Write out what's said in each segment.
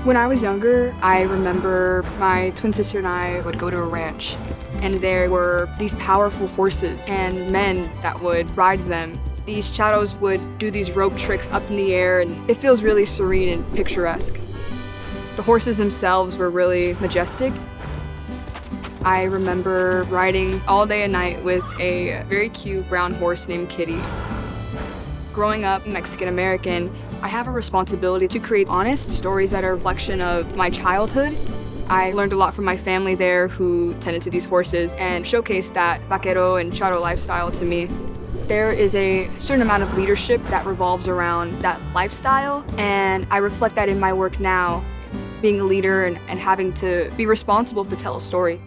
When I was younger, I remember my twin sister and I would go to a ranch, and there were these powerful horses and men that would ride them. These shadows would do these rope tricks up in the air, and it feels really serene and picturesque. The horses themselves were really majestic. I remember riding all day and night with a very cute brown horse named Kitty. Growing up Mexican American, I have a responsibility to create honest stories that are a reflection of my childhood. I learned a lot from my family there who tended to these horses and showcased that vaquero and charro lifestyle to me. There is a certain amount of leadership that revolves around that lifestyle, and I reflect that in my work now, being a leader and having to be responsible to tell a story.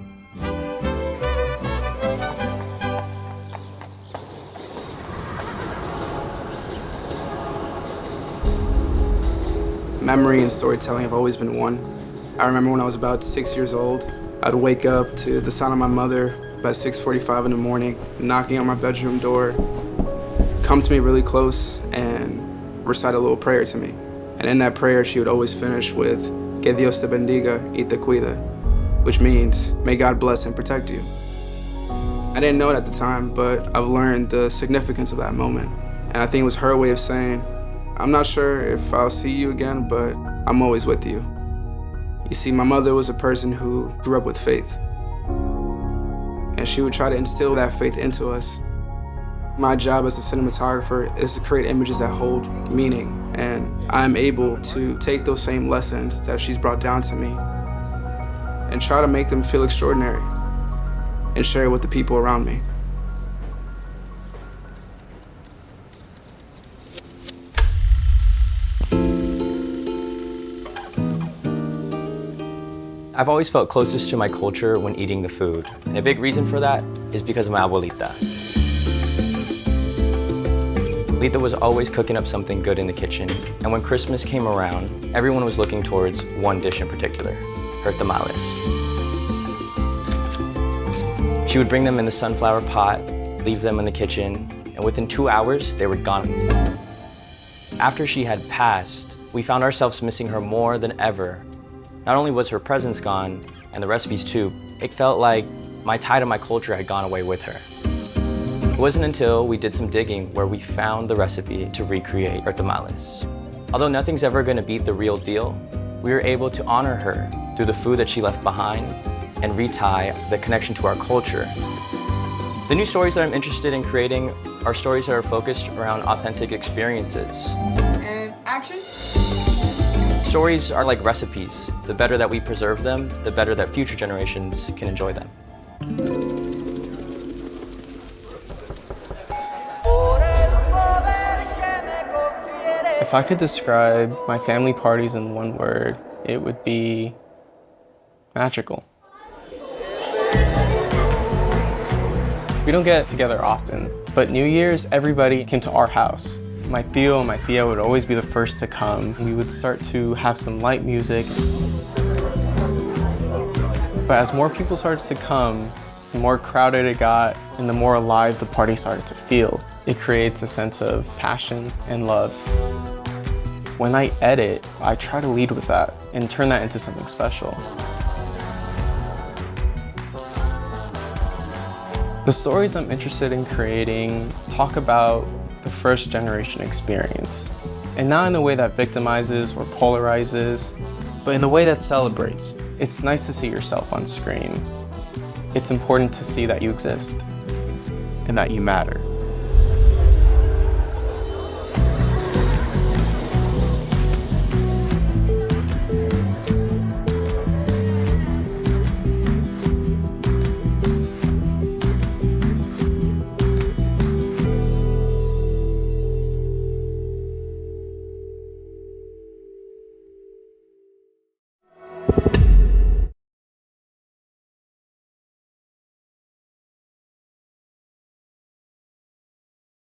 Memory and storytelling have always been one. I remember when I was about 6 years old, I'd wake up to the sound of my mother about 6:45 in the morning, knocking on my bedroom door, come to me really close and recite a little prayer to me. And in that prayer, she would always finish with, "Que Dios te bendiga y te cuida," which means, may God bless and protect you. I didn't know it at the time, but I've learned the significance of that moment. And I think it was her way of saying, I'm not sure if I'll see you again, but I'm always with you. You see, my mother was a person who grew up with faith, and she would try to instill that faith into us. My job as a cinematographer is to create images that hold meaning, and I'm able to take those same lessons that she's brought down to me and try to make them feel extraordinary and share it with the people around me. I've always felt closest to my culture when eating the food. And a big reason for that is because of my abuelita. Abuelita was always cooking up something good in the kitchen. And when Christmas came around, everyone was looking towards one dish in particular, her tamales. She would bring them in the sunflower pot, leave them in the kitchen, and within 2 hours, they were gone. After she had passed, we found ourselves missing her more than ever. Not only was her presence gone, and the recipes too, it felt like my tie to my culture had gone away with her. It wasn't until we did some digging where we found the recipe to recreate her tamales. Although nothing's ever gonna beat the real deal, we were able to honor her through the food that she left behind and retie the connection to our culture. The new stories that I'm interested in creating are stories that are focused around authentic experiences. And action? Stories are like recipes. The better that we preserve them, the better that future generations can enjoy them. If I could describe my family parties in one word, it would be magical. We don't get together often, but New Year's, everybody came to our house. My tío and my tía would always be the first to come. We would start to have some light music. But as more people started to come, the more crowded it got and the more alive the party started to feel. It creates a sense of passion and love. When I edit, I try to lead with that and turn that into something special. The stories I'm interested in creating talk about the first generation experience. And not in a way that victimizes or polarizes, but in a way that celebrates. It's nice to see yourself on screen. It's important to see that you exist and that you matter.